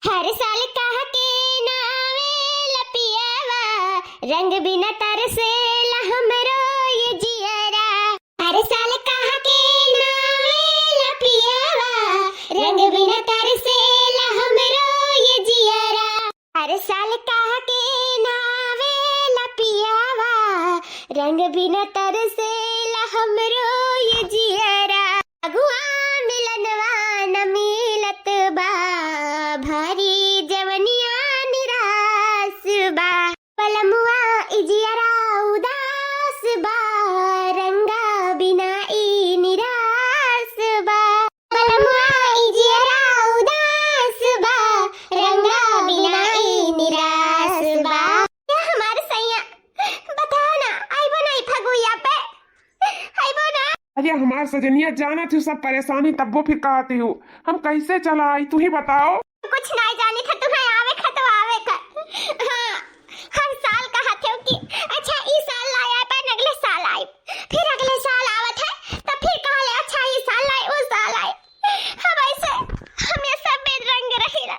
हर साल कहा के नावे लपियावा, रंग बिना तरसेला हमरो ये जियरा। हर साल कहा के नावे लपियावा, रंग बिना तरसेला हमरो ये जियरा। हर साल कहा के नावे लपियावा, रंग बिना तरसेला हमरो ये जियरा। अगुआ मिलनवा न मिलत बा, भारी जवनिया निराश बा। पलमुआ इजियरा उदास बा, रंगा बिना ई निराश बा। पलमुआ इजियरा उदास बा, रंगा बिना ई निराश बा। क्या हमारे सैया बताओ ना, आइबो नहीं फगुया पे, आइबो ना। अरे हमार सजनिया जाना थी सब परेशानी, तब वो फिर कहती हूँ हम कैसे चला आई, तू ही बताओ। कुछ नहीं जानी था तुम्हें आवे खा तो आवे खा। हाँ, हर साल कहा थे कि अच्छा इस साल लाया पर अगले साल आई, फिर अगले साल आवत है तब फिर कहा ले अच्छा इस साल लाए उस साल आए। हम ऐसे हमेशा बेरंग रही ला।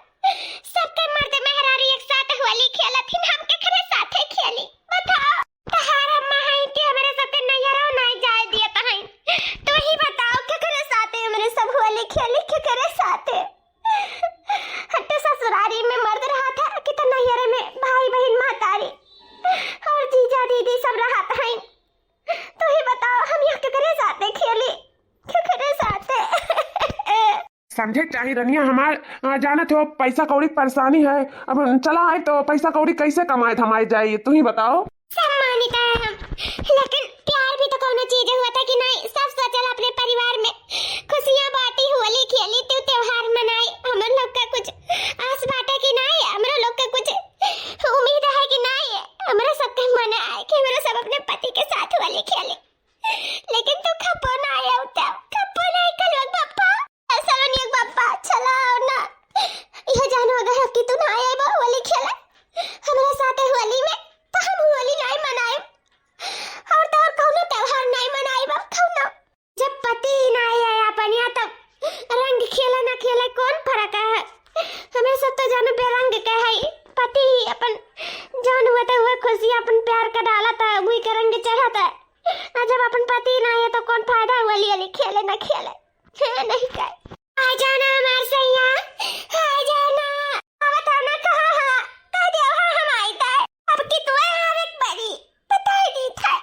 सबके मर्द मेहरारू एक साथ होली खेलथिन, हम के खरे साथे खेली। बताओ तहारा माई के हमरे सबके नैयरा नहीं जाए दिए तहई। तो ही बताओ के खरे साथे हमरे सब होली खेली के करे साथे। हट्टे ससुरारी में मर्द रहा था कि तो नैयरे में भाई बहन मातारी और जीजा दीदी सब रहा था। तो ही बताओ हम यहाँ के करे साथे खेली के करे साथे। समझे चाहिए रनिया, हमार जाना थे पैसा कौड़ी परेशानी है। अब चला आए तो पैसा कौड़ी कैसे कमाए थमाए जाइए, तू ही बताओ। सम्मानित है हम, लेकिन प्यार भी तो कोनो चीज हुआ था कि नहीं। सब सोचल अपने परिवार में खुशियां बांटी, होली खेली, त्योहार मनाई। हम लोग का कुछ आस बाटे कि नहीं, हमरा लोग का कुछ उम्मीद है कि नहीं। हमरा सबका मन है कि हमरा सब अपने पति के साथ होली खेले, लेकिन तू खपो ना आया उता, खपो नहीं कल बापा, ऐसा नहीं बापा चला ना। यह जानो अगर कि तू ना आया होली खेले हमरा साथ होली में, तो हम होली नहीं मनाए और तो और कौनो त्योहार नहीं मनाए बा कौनो। जब पति नहीं आया अपन यहाँ तब रंग खेले ना खेले कौन फर्क है। हमें सब तो जानो बेरंग के है। पति अपन जान हुआ तो हुआ खुशी अपन प्यार का डाला था, वही का रंग चढ़ा था। जब अपन पति नहीं है तो कौन फायदा होली होली खेले ना खेले नहीं का। आ जाना हमार सैया, आ जाना। आवत ना कहा हां कह दे हम आई था। अब की तू आवे बड़ी बताई दी था।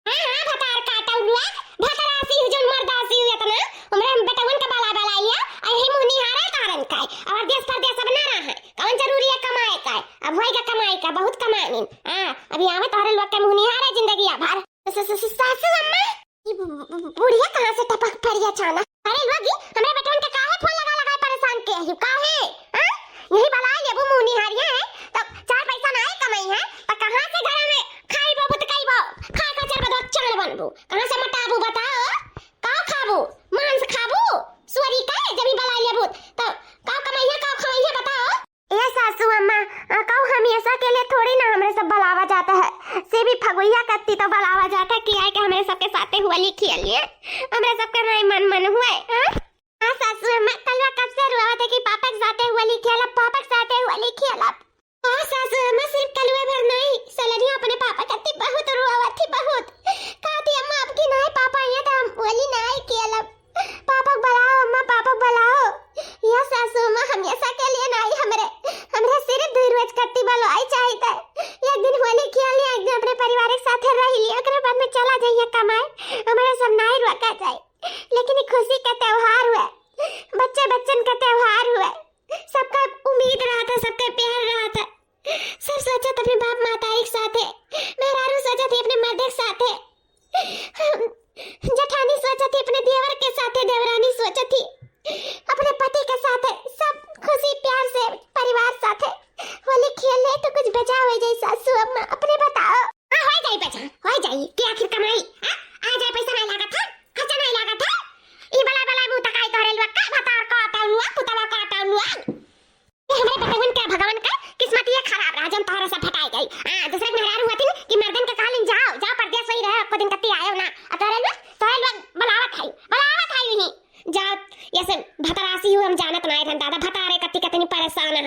हां भतार काटा हुआ भतरासी हु जन मर्दासी हुआ तना हमरे हम बेटवन का बाला बाला लिया आई ही मुनी हारा कारण काय और देश परदेश अब ना रहा है कौन जरूरी है कमाए का। अब होएगा कमाई का बहुत कमानी। हां अभी आवे तोहरे लोग के मुनी हारा जिंदगी आभार। सासू अम्मा ये बुढ़िया कहां से टपक पड़ी अचानक। अरे लोगी हमरे बेटवन के काहे फोन लगा लगा परेशान के है काहे। हां यही बला लेबू मुनी हारिया है तो चार पैसा ना कमाई है तो कहां से घर में खाइबो बुत खाइबो खा खा चल बदो चल बनबू कहां से मटाबू बताओ। का खाबू मांस खाबू सुअरी का जब बला लेबू तो का कमाइया का खवाइया बताओ। ए सासू अम्मा कहू हमेशा के लिए थोड़ी ना हमरे सब बलावा जाता है। से भी फगुइया कत्ती तो बलावा जाता है कि आए के हमें सबके साथे होली खेलिए। हमरे सबके नहीं मन हुए। हां सासू अम्मा कलवा कब से रुआ थे कि पापा के साथे होली खेलब, पापा के साथे होली खेलब। हां सासू अम्मा सिर्फ कलवे भर नहीं सलनिया अपने पापा कत्ती बहुत रुआ थी बहुत। कहती अम्मा अब की नहीं पापा ये तो हम होली नहीं खेलब। पापा बुलाओ अम्मा पापा बुलाओ। या सासू अम्मा हमेशा के लिए नहीं हमरे सिर्फ 2 रोज कत्ती बलो आई चाहिए। एक दिन होली खेल लिया, एक दिन अपने परिवार के साथ रह लिया, ओकरे बाद में चला जाइए कमाए। हमारा सब नहीं रोका जाए, लेकिन खुशी का त्योहार हुआ, बच्चे बच्चन का त्योहार हुआ। सबका उम्मीद रहा था, सबका प्यार रहा था। सब सोचा था अपने बाप मातारी के साथ है, मेहरारू सोचा थी अपने मर्द के साथ है, जठानी सोचा थी अपने देवर के साथ है, देवरानी सोचा थी अपने पति के साथ है। सब खुशी प्यार से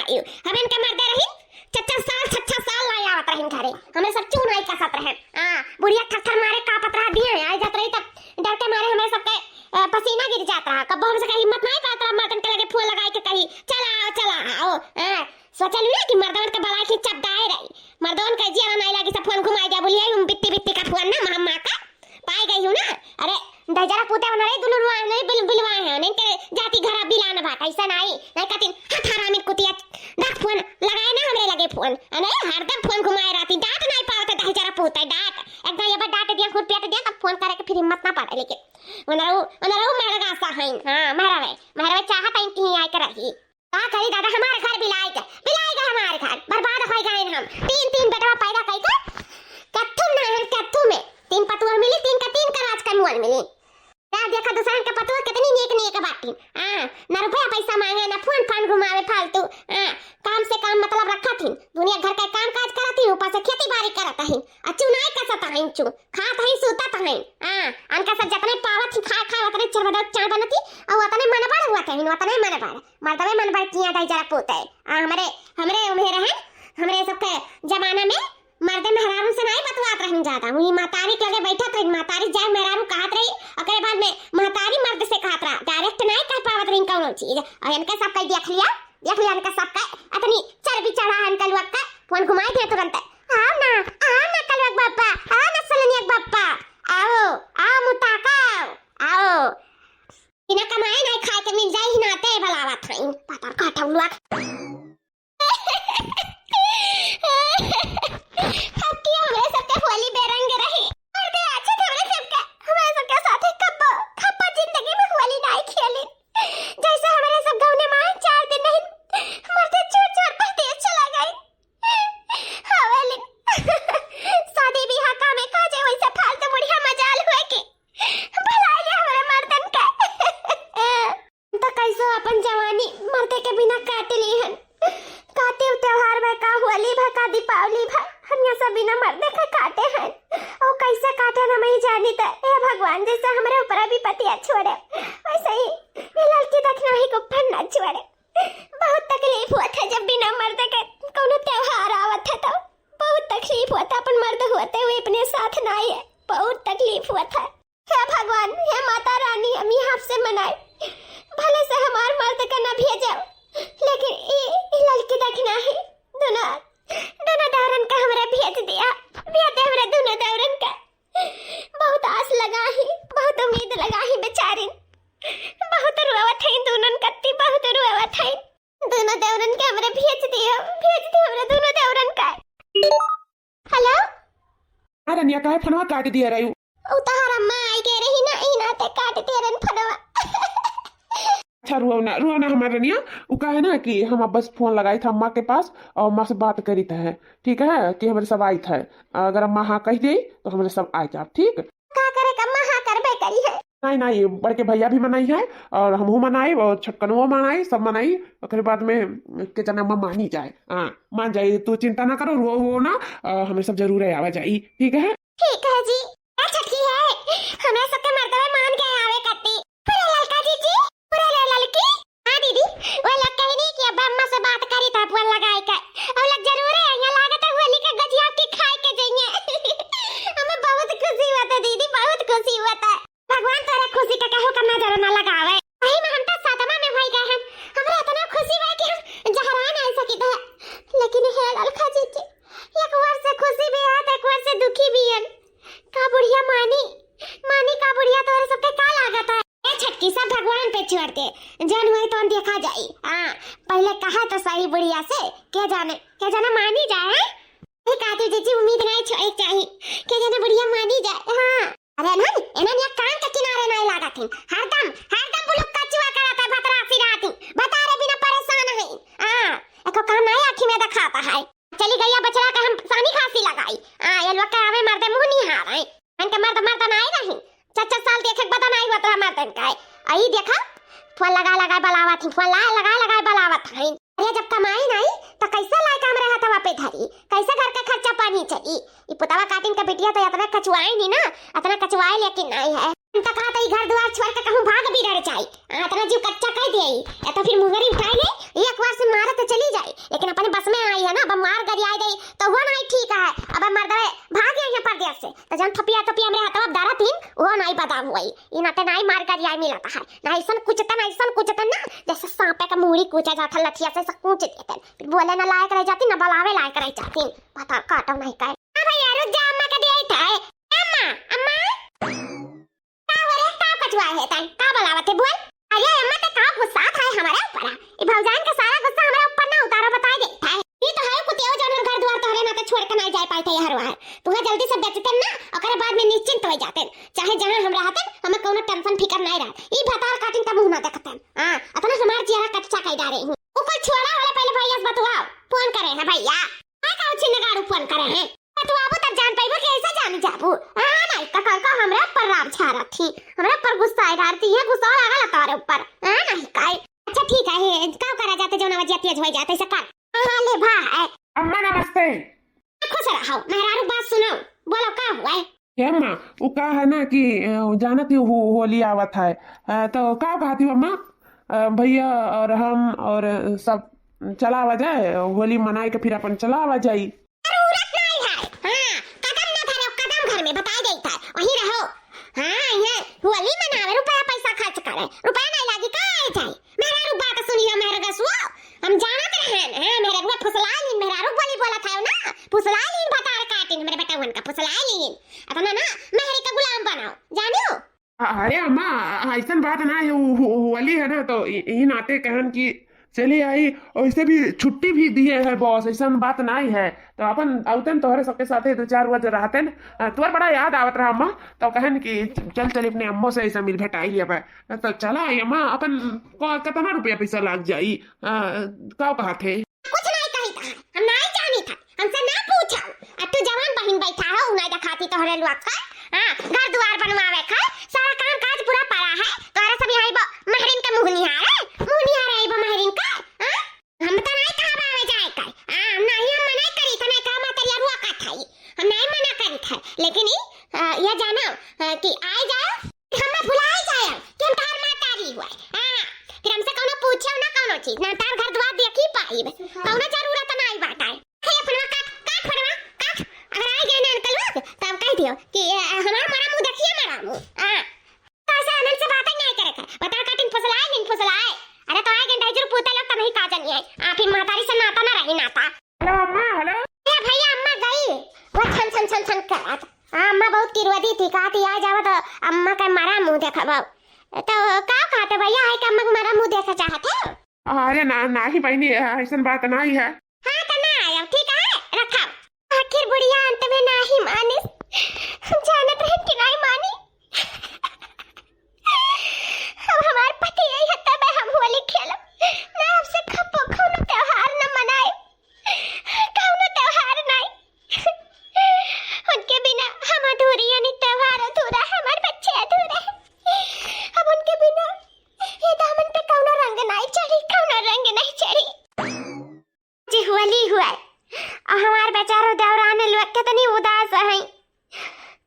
है हम इनके मरते रही 6 साल लाई आवत रही घरे हमें सब क्यों नहीं कसत रहे बुढ़िया थर मारे का पतरा दिए आ जात रही तब डर के मारे हमें सबके पसीना गिर जाता है कब हमसे कहीं हिम्मत नहीं पाता मर्दन के लगे फोन लगाए के कही चला आओ सोचल ना कि मर्दन के बलाई की चपदाए रही मर्दन के जिया नहीं लगी सब फोन घुमाई जा बोलिए हम बित्ती का फोन ना मामा का पाई गई हूं ना अरे दजरा पूते बना रही दुलुरवा नहीं बिलवाए हैं नहीं तेरे जाति घर बिलाना बात ऐसा नहीं कतिन हथारा में कुतिया डाक फोन लगाए ना हमरे लगे फोन अरे हरदम फोन घुमाए रहती डांट नहीं पावते दजरा पूते डांट एकदम ये बार डांट दिया खुद पेट दिया तब फोन करे के फिर हिम्मत ना पाए लेकिन उनरऊ मरगा सा है हां महरवे चाहत है कि आई कर रही का करी दादा हमारे घर बिलाएगा हमारे घर बर्बाद हो गए हम तीन बेटवा पैदा कई को कत्थु ना है कत्थु में 3 पतुआ मिली 3 का राज का मुअल मिली ना देखा दूसरा के पतुआ कितनी नेक बाटी ना रुपया पैसा मांगे ना फोन घुमावे फालतू काम से काम मतलब रखा थी दुनिया घर का काम काज करा थी ऊपर से खेती बाड़ी करत है अचू नहीं कसत है चू खात है सुतत है अनका सब जतने पावत थी खा उतने चरबदा चाय बनती और उतने मन बड़ हुआ थे उतने मन बड़ मर्दवे मन बड़ किया दई जरा पोते हमरे उम्र है हमरे सबके जमाना में मर्दे मेहरारू से नहीं बतवात रही ज्यादा वही महतारी के लगे बैठा था महतारी जाए मेहरारू कहत रही ओकरे बाद में महतारी मर्द से कहत रहा डायरेक्ट नहीं कह पावत रही कौनो चीज और इनके सब कह देख लिया इनका सब का इतनी चर्बी चढ़ा इनका लोग का फोन घुमाए थे तुरंत आओ ना कलवक बाप्पा आओ ना सलनियक बाप्पा आओ मुताका आओ बिना कमाए नहीं खाए के मिल जाए ही नाते भलावत रही पता काठौ लोग होली बेरंग रही मर्दे अच्छे थे हमारे सबके साथ खप्पा जिंदगी में होली नहीं खेली जैसे हमारे सब गांव में 4 दिन नहीं मर्दे छोड़ परदेश चला गई हवेली शादी ब्याह का में काजे वैसे फालतू बुढ़िया मजाल हुए कि भलाई हमारे मर्दन का तो कैसे अपन जवानी मर्दे के बिना काट ली हन काते त्योहार में का होली भा का दीपावली भा हम ये सब बिना मर्दे का काटे हैं और कैसे काटे ना मैं जानी तो हे भगवान जैसे हमारे ऊपर भी पतिया छोड़े वैसे ही ये लड़की देखना ही को फन्ना छोड़े बहुत तकलीफ हुआ था जब बिना मर्दे के कोनो त्योहार आवत था तो बहुत तकलीफ हुआ था अपन मर्द होते हुए अपने साथ ना आए बहुत तकलीफ हुआ था हे भगवान हे माता रानी हम यहाँ से मनाए भले से हमार मर्द का ना भेजो लेकिन ये लड़की देखना है दोनों दौरन का हमरा भेज दिया हमरा दोनों दौरन का बहुत आस लगा ही बहुत उम्मीद लगा ही बेचारी बहुत रोवत है दोनों कत्ती बहुत रोवत है दोनों दौरन के हमरा भेज दिया हमरा दोनों दौरन का हेलो रनिया काहे फनवा काट दिया रही उतार अम्मा आई के रही ना ई नाते काट दे रन फनवा अच्छा रुआना हमारे रनिया वो कहे ना कि हम अब बस फोन लगाई था अम्मा के पास और अम्मा से बात करी थे ठीक है कि हमारे सब आई थे अगर अम्मा हाँ कह दी तो हमारे सब आए जाए ठीक का करे अम्मा हाँ करबे करी है नहीं बड़के भैया भी मनाई है और हमहू मनाई और छटकनुओ मनाई सब मनाई ओकरे बाद में के जना अम्मा मानी जाए मान जाए तू चिंता ना करो रो ना हमें सब जरूर है आवा जाई ठीक है जी छटकी है हमें सबके मर्दवे मान के आवे करती पूरे लड़का जी पूरे लड़की हां दीदी वो लोग कहनी कि अब अम्मा से बात करी था फोन लगाए का और लोग जरूर है यहाँ लागत है होली का गजिया की खाए के जाइए हमें बहुत खुशी हुआ था दीदी बहुत खुशी हुआ था भगवान तेरे खुशी का कहो करना जरूर ना लगावे वही में हम तो सातमा में होई गए हैं हमरा इतना खुशी हुआ कि हम जहरान आ सकी था लेकिन है लड़का जी एक बार से खुशी भी है एक बार से दुखी भी है का बुढ़िया मानी का बुढ़िया तोरे सबके का लागत है ए छटकी सब भगवान पे छोड़ दे जन हुई तो देखा जाई पहले कहा तो सही बुढ़िया से क्या जाने मानी जाए काती जीजी उम्मीद नहीं छोड़े चाहिए क्या जाने बुढ़िया मानी जाए अरे ना एनन या कान के किनारे नहीं लागत हरदम बुलुक कचुआ करता भतरा फिराती बता रे बिना परेशान है एको काम नहीं आंखी में दिखाता है चली गई बचड़ा का हम पानी खांसी लगाई ये लोग के आवे मर्दे मुंह नहीं हार है इनके मर्द नहीं रही 4 साल देखे पता नहीं हुआ तो मर्दन का आई देखा फोन लगा बलावत फोन लगा बलावत है अरे जब कमाई नहीं तो कैसे लायक हम रहा था पे धरी कैसे घर का खर्चा पता नहीं चली। ये पुतवा काटिन का बिटिया तो इतना कचुआई नहीं ना, इतना कचुआई लेकिन नहीं है। तक आता ही घर द्वार छोड़ के कहूं भाग भी डर जाई, इतना जीव कच्चा कह दे या तो फिर मुंगरी उठाई ले, एक बार से मारे तो चली जाए, लेकिन अपने बस में आई है ना। अब मार गरी आई गई तो वो नहीं ठीक है। अब मर दे भाग गए यहाँ परदेश से तो जन थपिया थपिया हमरे हाथवा दारा तीन वो नहीं बता हुई। इ नाते नहीं मार गरी आई मिलता है ना, ऐसन कुचतन ना जैसे सांपे का मुड़ी कूचा जाता लठिया से कूच देते, फिर बोले ना लायक रह जाती ना बलावे लायक रह जाती। पता काटो नहीं कहे। हां भैया रुक जा, अम्मा का दे था। अम्मा अम्मा कचुआ है तन का बलावत है बोल। अरे अम्मा ते का गुस्सा था हमारे ऊपर। ई भौजान का सारा गुस्सा हमारे ऊपर ना उतारो बता दे है। ये तो है कुतियो जानवर घर द्वार तोहरे ना छोड़ के नहीं जा पाते हर बार। तुहे जल्दी से बेचते ना ओकरे बाद में निश्चिंत हो जाते, चाहे जहां हम रहते हमें कोनो टेंशन फिकर नहीं रहत। ई भतार काटिन का मुंह ना देखते। हां अपना हमार चेहरा कच्चा कह डारे हूं। ओ कोई छोड़ा वाले पहले भैया से बतवाओ, फोन करे हैं भैया का का छिन गाड़ू फोन करे हैं तो आबो तब जान पाइबो कि ऐसा जान जाबू। हां नहीं ककल का हमरा पर राब छारा थी, हमरा पर गुस्सा आ रही है, गुस्सा लगा तारे ऊपर। हां नहीं काय अच्छा ठीक है का करा जाते जो नवजिया तेज हो जाते सका। हां ले भाई अम्मा नमस्ते। खुश रहो मेहरारू बात सुनो, बोलो का हुआ है। क्या अम्मा वो कहा है ना कि जानती हूँ होली आवत है, तो क्या कहती हूँ अम्मा भैया और हम और सब चला आवा जाए होली मनाए के फिर अपन चला आवा जाई। जरूरत नहीं है। हां कदम ना धरो, कदम घर में बता देता है वहीं रहो। हां ये होली मनावे रुपया पैसा खर्च करे, रुपया नहीं लागी का आए जाए। मेरा बात सुनियो मेरे गसुआ, हम जानत रहे हैं मेरे रुआ फुसलालीन मेरा रु बोली बोला था ना, फुसलालीन भतार काटिन मेरे बेटावन का फुसलालीन अपना ना मेहरी का गुलाम बनाओ जानियो। अरे अम्मा ऐसा बात ना है, होली है ना तो यही नाते कहन की चली आई, और इसे भी छुट्टी भी दिए है बॉस, ऐसा बात नहीं है। तो अपन औतन तोहरे सबके साथ 2-4 रोज रहते न, तोर बड़ा याद आवत रहा अम्मा, तो कहन कि चल अपने अम्मो से ऐसा मिल भेटाई लिया तो चला आई अम्मा। अपन कितना रुपया पैसा लग जाई का कहा थे। कुछ नहीं कही था, हम नहीं जानी था, हमसे ना पूछा। अब तू जवान बहन बैठा हो उन्हें दिखाती तोहरे लुआ का। हां घर द्वार बनवावे का सारा काम काज पूरा पड़ा है, तोरा सब यही महरिन का मुंह निहार है महरिन का। हां हम तो नहीं कहा बावे जाए का। हां नहीं हम मना करी था, नहीं कहा मातरिया रुआ का थाई, हम नहीं मना करी था, लेकिन ये जानो कि आए जाओ हमें भुलाए जाए कि हम तार मातारी हुआ। हां फिर हमसे कोनो पूछो ना कोनो चीज ना, तार घर द्वार देखी पाई कोनो जरूरत नहीं बाटा है। अपना काट फड़वा काट, अगर आए गए ना अंकल लोग तब कह दियो कि हमारा मरा मुंह देखिए मरा मुंह। हां ऐसा आनंद से बातें नहीं करे कर, बता काटिन फुसलाए नहीं फुसलाए। अरे तो आए गए डाइजर पूते लोग तो नहीं का जानी है, आप ही मातारी से नाता ना रही नाता। हेलो अम्मा हेलो। ए भैया अम्मा गई वो छन करत। अम्मा बहुत किरवदी थी, कहती आ जाओ तो अम्मा का मरा मुंह देखबो। तो का कहते भैया है कि अम्मा का मरा मुंह देखा चाहते हो। अरे ना ही बहनी ऐसा बात नहीं है। हां तो ना आयो ठीक है रखो। आखिर बुढ़िया अंत में नहीं मानी, हम जानत रहे कि नहीं मानी। अब हमारे पति यही हत्ता में हम होली खेलब ना, हमसे खपो कोनो त्योहार न मनाए, कोनो त्योहार नहीं। उनके बिना हम अधूरी, यानी त्योहार अधूरा है, हमारे बच्चे अधूरे हैं। अब उनके बिना ये दामन पे कोनो रंग नहीं चढ़ी, कोनो रंग नहीं चढ़ी। जी होली हुआ और हमारे बेचारो देवरान लोग कितनी उदास है।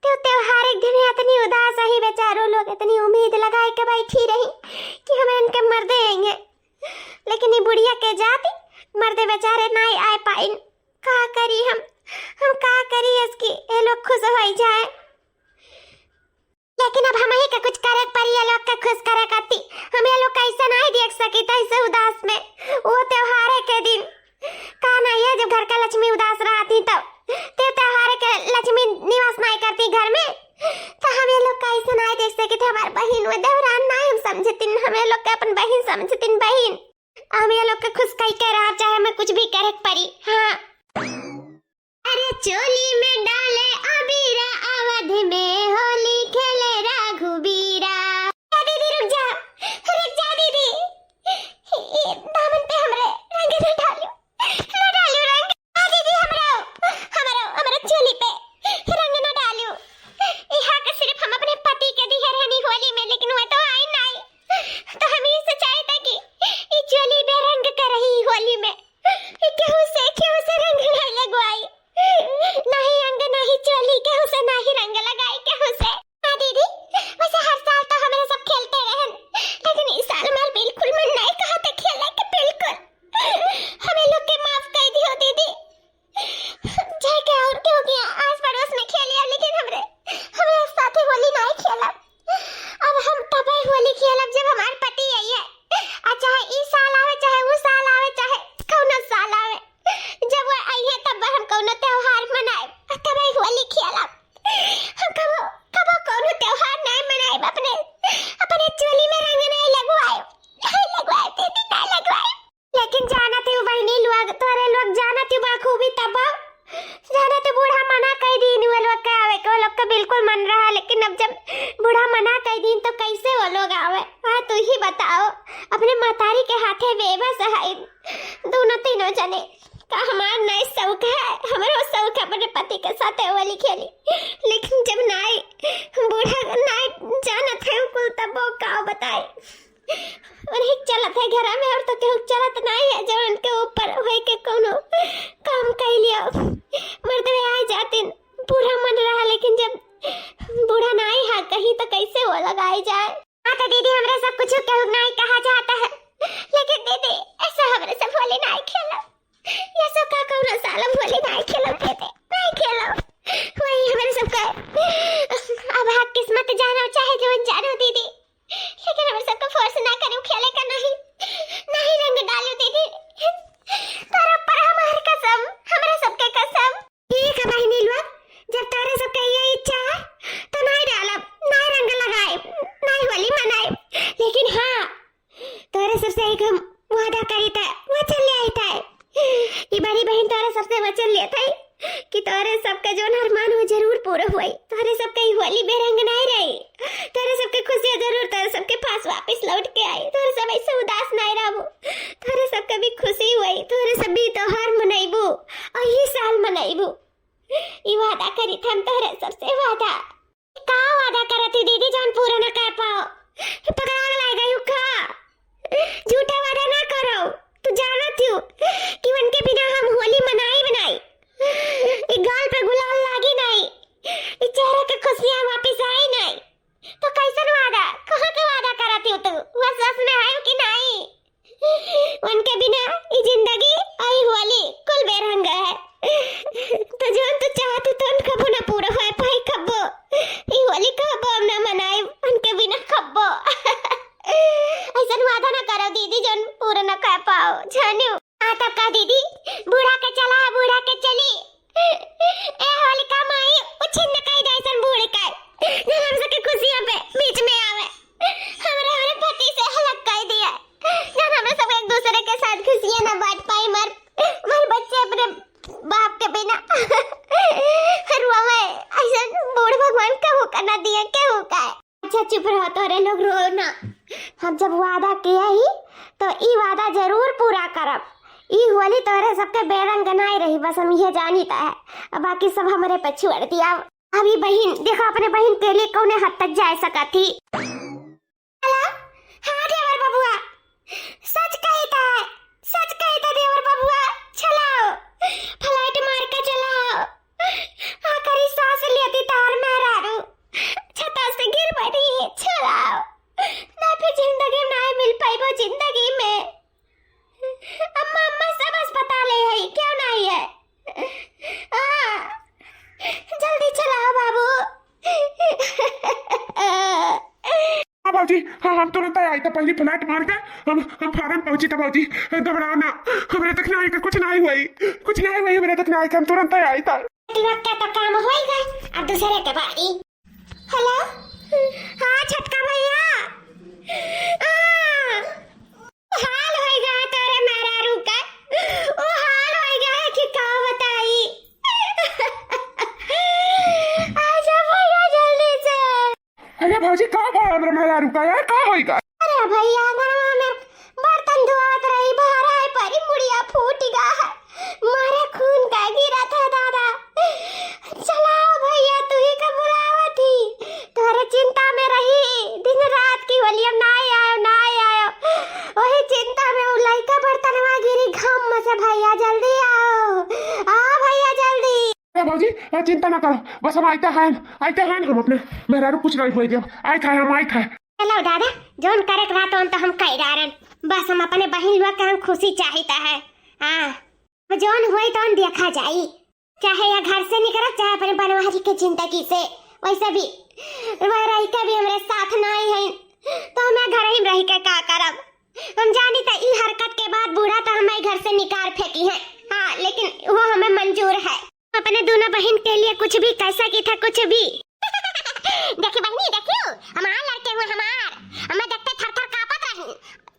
तो त्योहार एक दिन इतनी उदास है, बेचारो लोग इतनी उम्मीद लगाए के बैठी रही कि हमें उनके मर्दे आएंगे, लेकिन ये बुढ़िया के जाती मर्दे बेचारे नहीं आए पाए। का करी हम का करी इसकी ये लोग खुश हो जाए, लेकिन अब हम ही का कुछ करे पर ये लोग का खुश करे करती। हम ये लोग कैसे नहीं देख सकी ऐसे उदास में। वो त्योहार के दिन का नहीं है जब घर का लक्ष्मी उदास रहती तब ते त्योहार के लक्ष्मी निवास नहीं करती घर में, तो हम ये लोग कैसे नहीं देख सके थे। हमारे बहन वो देवरान नहीं हम समझती, हम ये लोग अपन बहन समझती बहन। हम ये लोग के खुश कई के रह चाहे हमें कुछ भी करे पड़ी। हाँ अरे चोली में डाले अबीरा, अवध में होली खेले रघुबीरा। दीदी रुक जा दीदी, दामन पे हमरे रंग न डालियो रंग। दीदी हमरा चोली पे रंग न डालियो। यहाँ का सिर्फ हम अपने पति के दिए रहनी होली में, लेकिन वो तो आई नहीं, तो हम ही से चाहते कि ये चोली में रंग कर रही होली में। क्यों जाने का हमार नए शौक है, हमारो शौक है अपने पति के साथ होली खेली, लेकिन जब नाई बूढ़ा नाई जाना थे कुल तब वो का बताए उन्हें चलत है घर में और तो केहू चलत नहीं है जो उनके ऊपर होए के कोनो काम कर लिया मर्द में आ जाते बूढ़ा मन रहा, लेकिन जब बूढ़ा नहीं है कहीं तो कैसे वो लगाई जाए। हाँ तो दीदी हमरे सब कुछ केहू नहीं कहा जाता है, लेकिन दीदी ऐसा हमरे सब होली नहीं खेला, ये सब का कौन साल होली नहीं खेलो दीदी नहीं खेलो, वही हमारे सबका अब हक किस्मत जानो चाहे जो जानो दीदी, लेकिन हमारे सबको फोर्स ना करो खेले का नहीं नहीं रंग डालो दीदी, तारा पर हमारी कसम हमारे सबके कसम। ठीक है बहनी लोग, जब तारे सबके ये इच्छा है तो नहीं डालब नहीं रंग लगाए नहीं होली मनाए, लेकिन हाँ तारे सबसे एक हम वादा करी था वचन ले आई था, ये बड़ी बहन तारे सबसे वचन लिया था कि तारे सबका जो अरमान हो जरूर पूरा हुई, तारे सबका होली बेरंग नहीं रही, तारे सबके खुशियां जरूर तारे सबके पास वापस लौट के आई, तारे सब ऐसे उदास नहीं रहबो, तारे सबका भी खुशी हुई, तारे सब भी त्योहार मनाइबो और ये साल मनाइबो, ये वादा करी थम तारे सबसे वादा का वादा करती दीदी जान पूरा न कर पाओ पकड़ाने लाएगा यू का झूठा वादा ना करो, तू जानत हो कि उनके बिना हम होली मनाई बनाई, ये गाल पे गुलाल लागी नहीं, ये चेहरे के खुशियां वापस आई नहीं, तो कैसन वादा कहाँ के वादा करती हो तू वो सच में है कि नहीं, उनके बिना ये जिंदगी आई होली कुल बेरंग है, तो जो तू चाहती तो कबो ना पूरा होए पाई कबो ये होली कबो हम ना मनाए उनके बिना कबो ऐसा वादा ना करो दीदी जो पूरा ना कर पाओ जानो। हाँ तब का दीदी बूढ़ा के चला बूढ़ा के चली ए होली का माई उछिन कई जैसन बूढ़े का जब हम सबके खुशियां पे बीच में आवे हमारे पति से हलक कर दिया, जब हम सब एक दूसरे के साथ खुशियां ना बांट पाए मर बच्चे अपने बाप के बिना रुआ में ऐसा बूढ़ भगवान का हुक्म ना दिया क्या हुक्म है। अच्छा चुप रहो तोरे लोग रो ना, हम जब वादा किया ही तो ई वादा जरूर पूरा करब, ई होली तोरे सबके बेरंग नहीं रही बस हम ये जानीता है, अब बाकी सब हमारे पे छोड़ दिया। अभी बहन देखो अपने बहन के लिए कौन हद तक जा सका थी। हेलो हाँ देवर बबुआ सच कहता है सच कहता देवर बबुआ चलाओ फ्लाइट मार के चलाओ, आखिरी सांस लेती तार मेहरारू छता से गिर पड़ी चलाओ ना फिर जिंदगी में नहीं मिल पाई वो जिंदगी में, अम्मा अम्मा सब अस्पताल है क्यों नहीं है जल्दी चलाओ बाबू। हाँ बाबूजी हाँ हम तुरंत आई था, पहली फ्लाइट मार के हम फॉरन पहुंची था बाबूजी, घबराओ ना हमारे तक नहीं कुछ नहीं हुई मेरे तक नहीं हम तुरंत आई था। वक्त तो काम होएगा अब दूसरे के बारी। हेलो हाँ छटका भैया हाल होएगा तेरे मेहरारू का वो हाल होएगा है कि का बताई आजा भैया जल्दी से। अरे बाबूजी का भाड़ा मेरा मेहरारू का यार का होएगा। अरे भैया घरवा में बर्तन धोत रही बाहर आए परी मुड़िया फूट गया है मारे खून का गिरा था दादा, चलाओ भैया तू ही का बुलावा थी तोरे चिंता में रही दिन रात की होली अब ना आयो वही चिंता में वो लड़का बर्तनवा गिरी घाम में से भैया जल्दी आओ भैया जल्दी। अरे बाबूजी चिंता ना करो बस हम आते हैं हम अपने मेहरारू कुछ नहीं हुई जब आए थे। चलो दादा जोन करे के बात तो हम कह डारन बस हम अपने बहन लोग का हम खुशी चाहता है, हाँ जोन हुई तो देखा जाई चाहे या घर से निकल चाहे अपने बनवारी के जिंदगी से, वैसे भी वह रही के भी हमारे साथ नहीं है तो मैं घर ही रह के का करब, हम जानी था ई हरकत के बाद बूढ़ा तो हमें घर से निकाल फेंकी है, हाँ लेकिन वो हमें मंजूर है, अपने दोनों बहन के लिए कुछ भी कर सकी था कुछ भी। देखिए बहनी देखियो हमार लड़के हुए हमें देखते थर थर कांपत रही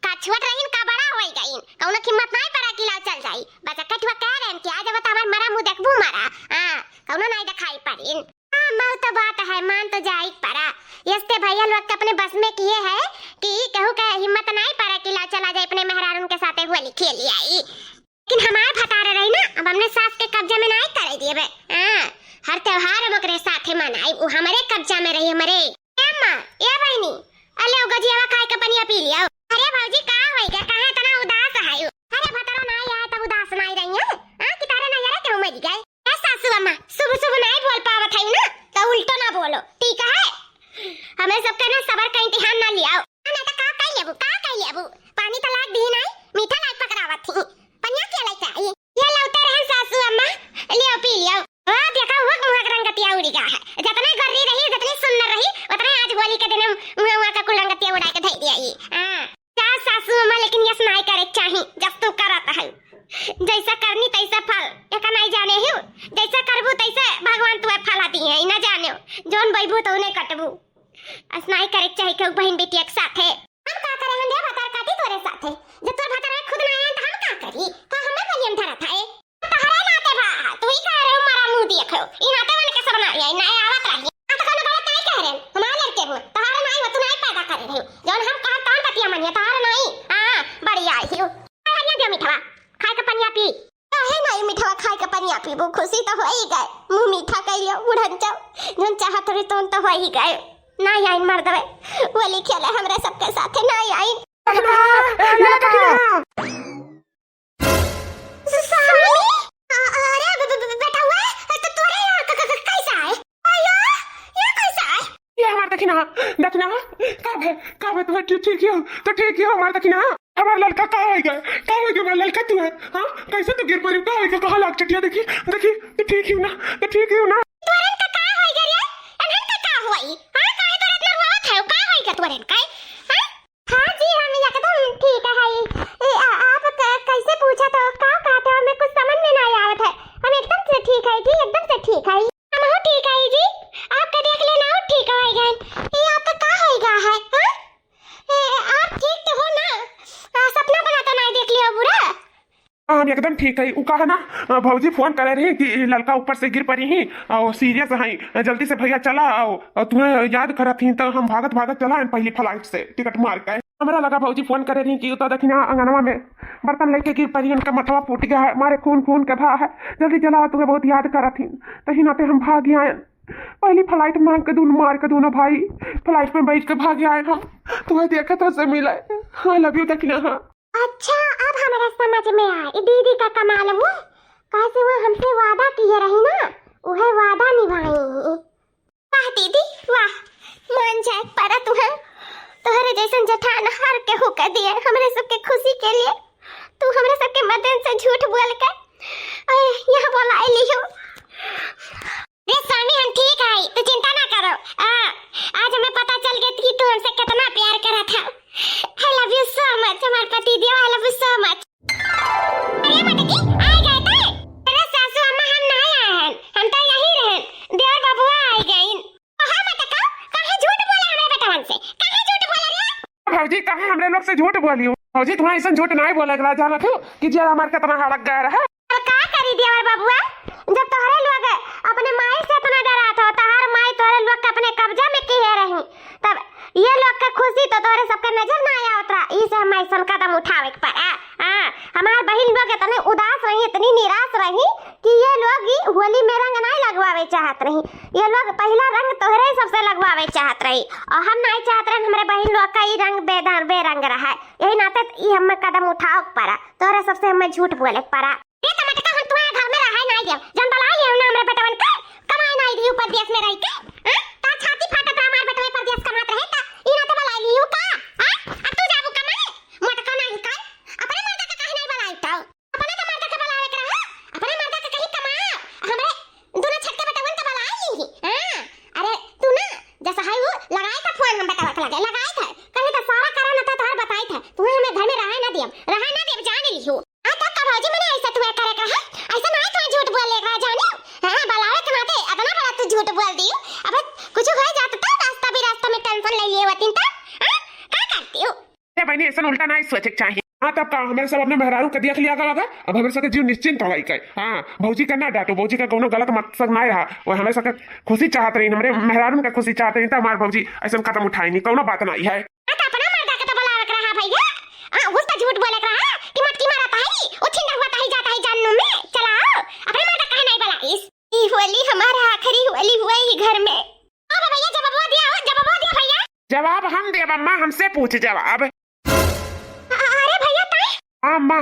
का छोट रहीन का बड़ा होई गईन कौनो कीमत नहीं पड़ा कि लाव चल जाई बस कठवा कह रहे कि आज बता हमार मरा मुंह देखबू मारा, हां कौनो नहीं दिखाई पड़ीन, हां मऊ तो बात है मान तो जाई पड़ा, यस्ते भैया लोग अपने बस में किए है कि कहू का हिम्मत नहीं पड़ा कि लाव चला जाए अपने मेहरारून के साथे होली खेली आई, लेकिन हमार हमने सास के कब्जा में नहीं करे दिए बे। हर त्योहार हम ओकरे साथे मनाई, वो हमारे कब्जा में रही हमारे। ए मां, ए बहनी, अले गजियावा खाए के पनिया पी लिया। अरे भौजी का होई गे, कहां तना उदास है? अरे भतरा नहीं आया त उदास नहीं रही है। कि तारे नजर क्यों मर गए? ए सासू अम्मा, सुबह सुबह नहीं बोल पावत है ना, तो उल्टो ना बोलो, ठीक है? हमें सबका ना सबर का इम्तिहान ना लिया। ना तो का कह लेबू पानी तो लाग दी नहीं, मीठा लाग पकड़ावत थी। पनिया क्या लाग चाहिए? ये लौटे रहन सासू अम्मा, लियो पी लियो। वाह देखा हुआ मुंह का रंगतिया उड़ी गया है। जितने गर्री रही, जितनी सुंदर रही, उतने आज होली के दिन मुंह का कुल रंगतिया उड़ा के धई दिया ये। क्या सासू अम्मा, लेकिन ये सुनाई करे चाहिए जब तू करत है। जैसा करनी तैसा फल, एक नहीं जाने ही। जैसा करबू तैसे भगवान तुम्हें फल दी है, ना जाने जोन बैबू तो नहीं कटबू। असनाई करे चाहिए के बहन बेटी एक साथ है। हम का करे हम दे भतार काटी तोरे साथे। जब तोर भतार खुद ना आए तो हम का करी? का हमें बलियम धरा था ए। तहरे नाते भा तू ही कह रहे हो मारा मुंह देखो। ई नाते वाले के सब ना आई ना आवत रही। आ तो कोनो गलत नहीं कह रहे। हमारे लड़के हो तहारे नहीं हो, तू नहीं पैदा करे रहे। जोन हम कहा तान पतिया मनिया तहारे नहीं। हां बढ़िया आई हो। हरिया दे मिठवा खाए के पनिया पी। काहे नहीं मिठवा खाए के पनिया पीबू? खुशी तो हो ही गए, मुंह मीठा कइयो बुढ़न जाओ। जोन चाहत रे तोन तो हो ही गए। ना आई मर दवे होली खेले हमरे सबके साथे ना आई। अरे बेटा हुआ तो तोरे कैसा है? अयो ये कैसा है? ये हमार दखिना कब है तुम्हें ठीक हो तो ठीक हो। हमार दखिना हमार लड़का का हो गया हमारा लड़का तू है। हाँ कैसे तो गिर पड़ी का हो गया? कहाँ लाग चटिया देखी तो ठीक ही ना, तो ठीक ही ना। तोरन का हो गया रे? अनहन का होई? हां काहे तोरे इतना रोत है? का होई का तोरन का? हां जी हम एकदम ठीक है। आप कैसे पूछा तो का कहते हो? हमें कुछ समझ में नहीं आवत है। हम एकदम से ठीक है जी, एकदम से ठीक है। हम हो ठीक है जी, आपका देख लेना हो ठीक हो गए। ये आपका का होएगा है? हां आप ठीक तो हो ना? सपना बना तो नहीं देख लियो बुरा? हम एकदम ठीक है। उ कहा ना भौजी फोन करे रही कि लड़का ऊपर से गिर पड़ी ही और सीरियस है, जल्दी से भैया चला आओ। और तुम्हें याद करा थी तो हम भागत चला पहली फ्लाइट से टिकट मार के। हमारा लगा भौजी फोन करे रही कि तो दखिना अंगनवा में बर्तन लेके गिर पड़ी, उनका मथवा फूट गया है, मारे खून का भा है, जल्दी चला। तुम्हें बहुत याद करा थी तही नाते हम भाग आए। पहली फ्लाइट मार के दोनों भाई फ्लाइट में बैठ के भाग आए। हम तुम्हें देखा तो से मिला। हाँ लव यू दखिना। हाँ अच्छा अब हमारा समझ में आया दीदी का कमाल वो कैसे वो हमसे वादा किए रही ना, वह वादा निभाई। वाह दीदी वाह, मान जाए पर तुहरे जैसन जठान हर के होकर दिए हमरे सबके खुशी के लिए। तू हमरे सबके मदन से झूठ बोल के यहाँ बोलाई लियो। रे स्वामी हम ठीक है, तू चिंता ना करो। आज हमें पता चल गया कि तू हमसे कितना प्यार करा था। I love you so much हमारे पति देव, I love you so much। अरे मटकी आ गए थे? अरे सासू अम्मा हम नहीं आए हैं, हम तो यहीं रहे। देवर बाबूआ आ गए। कहाँ मटका? कहाँ झूठ बोला हमारे बेटवन से? कहाँ झूठ बोला रे? भौजी कहाँ हमरे लोग से झूठ बोली हो? भौजी तुम्हारा ऐसा झूठ नहीं बोला गया जाना क्यों कि जरा हमारे कितना हड़क गया रहा। का करी देवर बाबूआ? जब तोहरे लोग अपने माई से इतना डरा था, तोहर माई तोहरे लोग के अपने कब्जा में किए रही, तब ये लोग का खुशी तो तोहरे सबके नजर ना आया उतरा। इसे हम ऐसा कदम उठावे के पड़ा। हमारे बहन लोग इतने उदास रही, इतनी निराश रही कि ये लोग होली में रंग नहीं लगवावे चाहत रही। ये लोग पहला रंग तोहरे सबसे लगवावे चाहत रही और हम नहीं चाहत रहे हमारे बहन लोग का ये रंग बेरंग रहा है। यही नाते ये हमें कदम उठाओ पड़ा, तोहरे सबसे हमें झूठ बोले पड़ा। हम तुम्हारे घर में रहा नहीं देव, जन बलाई ले ना हमरे बेटवन का कमाई नहीं दी ऊपर देश में रह के। ता छाती फाटत हमारे बेटवे पर देश कमात रहे ता इना तो बलाई लियो का। अब तू जाबू कमाए मटका नहीं कर, अपने मर्दा का कहीं नहीं बलाई ता अपने तो मर्दा का बलावे के रहा, अपने मर्दा का कहीं कमा हमरे दोनों छटके बेटवन का बलाई ली। अरे तू ना जैसा है वो लगाई था फोन हम बेटवा के लगे लगाई था, कहीं तो सारा करा ना था तोहर बताई था। तू हमें घर में रहा ना देव जाने लियो। भौजी मैंने ऐसा तुम्हें करे कहा, ऐसा नहीं तुम्हें झूठ बोल लेगा जाने। बलावे के नाते इतना बड़ा तू झूठ बोल दी। अब कुछ हो जाता तो रास्ता में टेंशन ले लिए होती तो क्या करती हो? ये बहनी ऐसा उल्टा नहीं सोचे चाहिए। हाँ तब का हमारे सब अपने मेहरारू का देख लिया गया। अब हमारे सबके जीव निश्चिंत हो गई। हाँ भौजी का ना डांटो, भौजी का कोनो गलत मकसद नहीं रहा। वो हमारे सबके खुशी चाहत रही, हमारे मेहरारू का खुशी चाहते रही, तो हमारे भौजी ऐसा कदम उठाई नहीं, कोनो बात नहीं है। अपना मर्दा का तो बलावे के रहा भैया, उसका झूठ बोले के रहा कि मटकी मारा था ही, वो छिंदा हुआ था ही जाता ही जानू में चलाओ। ही घर में। अरे भैया जवाब दिया भैया। जवाब हम देब अम्मा, हमसे पूछ जवाब। अरे भैया ताई हाँ अम्मा,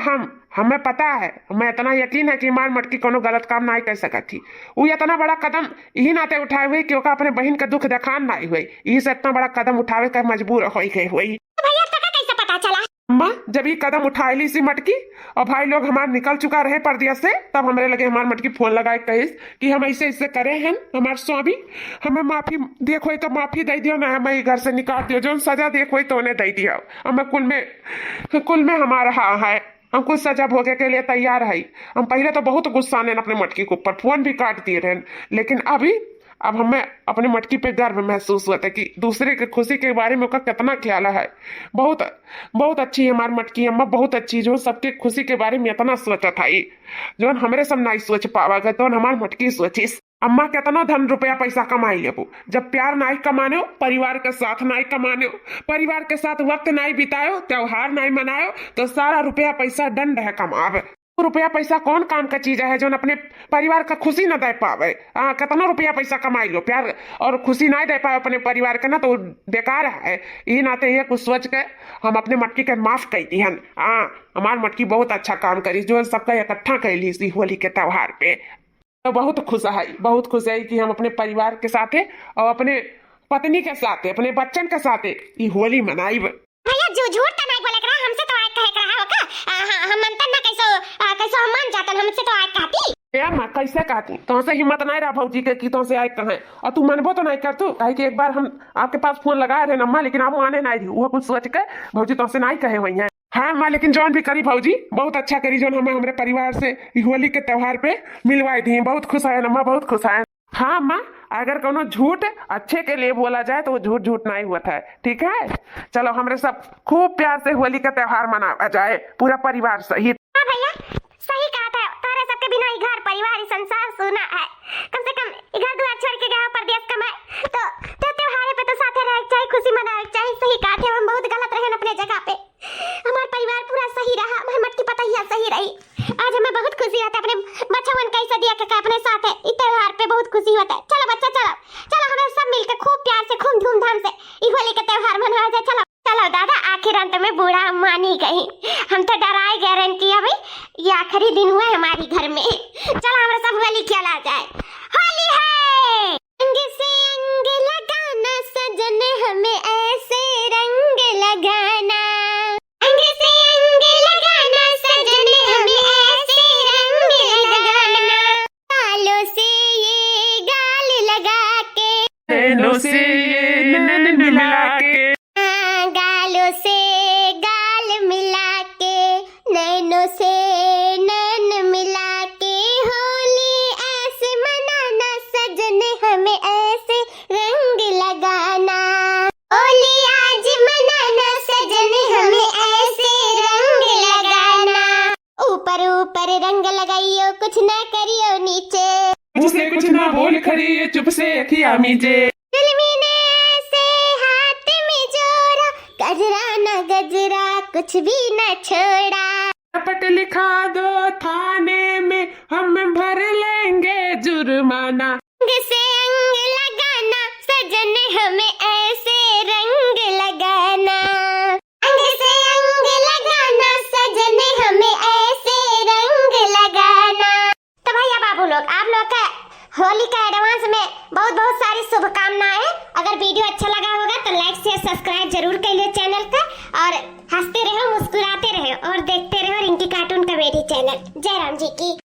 हमें पता है, हमें इतना यकीन है कि मार मटकी कोनो गलत काम नहीं कर सकत थी। वो इतना बड़ा कदम यही नाते उठाए हुए कि ओका अपने बहन का दुख देखान नहीं हुई, यही से इतना बड़ा कदम उठावे का मजबूर हो गई हुई। भैया तका कैसे पता चला? अम्मा जब ये कदम उठाई ली सी मटकी और भाई लोग हमारे निकल चुका रहे परदेश से, तब हमारे लगे हमार मटकी फोन लगाए कहिस कि हम ऐसे ऐसे करे हैं हमारे स्वामी, हमें माफी देखो तो माफी दे दियो, ना हमें घर से निकाल दियो, जो सजा देखो तो उन्हें दे दियो। हमें कुल में हमारा हाँ है, हम कुछ सजा भोगे के लिए तैयार है। हम पहले तो बहुत गुस्सा ने अपने मटकी के ऊपर फोन भी काट दिए रहे, लेकिन अब हमें अपने मटकी पे गर्व महसूस हुआ था कि दूसरे के खुशी के बारे में उसका कितना ख्याल है। बहुत बहुत अच्छी है हमारी मटकी अम्मा, बहुत अच्छी, जो सबके खुशी के बारे में इतना सोचा था, जो हमारे सब नहीं सोच पावा गए तो हमारी मटकी सोचिस। अम्मा कितना धन रुपया पैसा कमाई लेबो, जब प्यार नहीं कमाने, परिवार के साथ नहीं कमाने, परिवार के साथ वक्त नहीं बितायो, त्योहार नहीं मनायो, तो सारा रुपया पैसा दंड है कमावे। रुपया पैसा कौन काम का चीज है जो अपने परिवार का खुशी न दे पावे। कितना रुपया पैसा कमाई लो, प्यार और खुशी नहीं दे पाए अपने परिवार के ना, तो बेकार है। ये नाते ये कुछ सोच के हम अपने मटकी के माफ कर दी हन। हमार मटकी बहुत अच्छा काम करी, जो सबका इकट्ठा कैली इसी होली के त्योहार पे। तो बहुत खुश है कि हम अपने परिवार के साथ और अपने पत्नी के साथ, अपने बच्चन के साथ ये होली मनाई। भैया जो झूठ तो नहीं बोले करा, हमसे तो आए कहे रहा हो का। हम मनतन ना कैसो हम मान जातन, हमसे तो आए कहती। यार माँ कैसे कहती, तुमसे हिम्मत नहीं रहा भौजी के कि तुमसे आए कहें, और तू मनबो तो नहीं कर तू कहे कि एक बार हम आपके पास फोन लगाए रहे अम्मा, लेकिन आप माने नहीं, वो कुछ सोच के भौजी तुमसे नहीं कहे वही है। हाँ माँ, लेकिन जौन भी करी भौजी बहुत अच्छा करी, जो हमें हमारे परिवार से होली के त्योहार पे मिलवाई थी। बहुत खुश है अम्मा, बहुत खुश है। हाँ माँ, अगर कोनो झूठ अच्छे के लिए बोला जाए तो वो झूठ नहीं हुआ था, ठीक है। चलो हमारे सब खूब प्यार से होली का त्योहार मनाया जाए, पूरा परिवार सहित। हाँ भैया सही कहा था, तारे सबके बिना ही घर परिवार संसार सुना है। कम से कम घर द्वार छोड़ के गया परदेश कमाए, तो त्योहार पे तो साथे रह चाहिए, खुशी मनाए चाहिए। सही कहा था, हम बहुत गलत रहे अपने जगह पे, हमारा परिवार पूरा सही रहा, हमारी मटकी पता ही सही रही। आज हमें बहुत खुशी होता है अपने बच्चों कैसे दिया के अपने साथ है, इस त्योहार पे बहुत खुशी होता है। चलो बच्चा चलो हमें सब मिलकर खूब प्यार से खूब धूमधाम से होली का त्योहार मनाया जाए। चलो दादा, आखिर अंत में बूढ़ा मान ही गई, हम तो डराए गारंटी है भाई, ये आखिरी दिन हुआ है हमारी घर में। चलो हमारे सब होली खेला जाए। होली है अंग से अंग लगाना सजन, हमें ऐसे रंग लगाना, अंग से अंग लगाना सजन, हमें ऐसे रंग लगाना, गालों से ये गाल लगा के, नैनों से ये नैन मिला के, गालों से गाल मिला के, नैनों से नैन मिला के, होली ऐसे मनाना सजन, हमें ऐसे रंग लगाना, होली आज मनाना सजन, हमें ऐसे रंग लगाना, ऊपर ऊपर रंग लगाइयो, कुछ ना करियो नीचे, मुझसे कुछ ना बोल खड़ी चुप से अखियां मीजे, जुल्मी ने ऐसे हाथ में जोड़ा, गजरा न गजरा कुछ भी न छोड़ा, पट लिखा दो थाने में, हम भर लेंगे जुर्माना, अंग से अंग लगाना सजन, हमें ऐसे रंग लगाना, अंग से अंग लगाना सजन, हमें ऐसे रंग लगाना। तो भैया बाबू लोग, आप लोग का होली का एडवांस में बहुत बहुत सारी शुभकामनाएं। अगर वीडियो अच्छा लगा होगा तो लाइक शेयर सब्सक्राइब जरूर कर लियो चैनल का, और हंसते रहो मुस्कुराते रहो और देखते रहो रिंकी कार्टून कॉमेडी चैनल। जय राम जी की।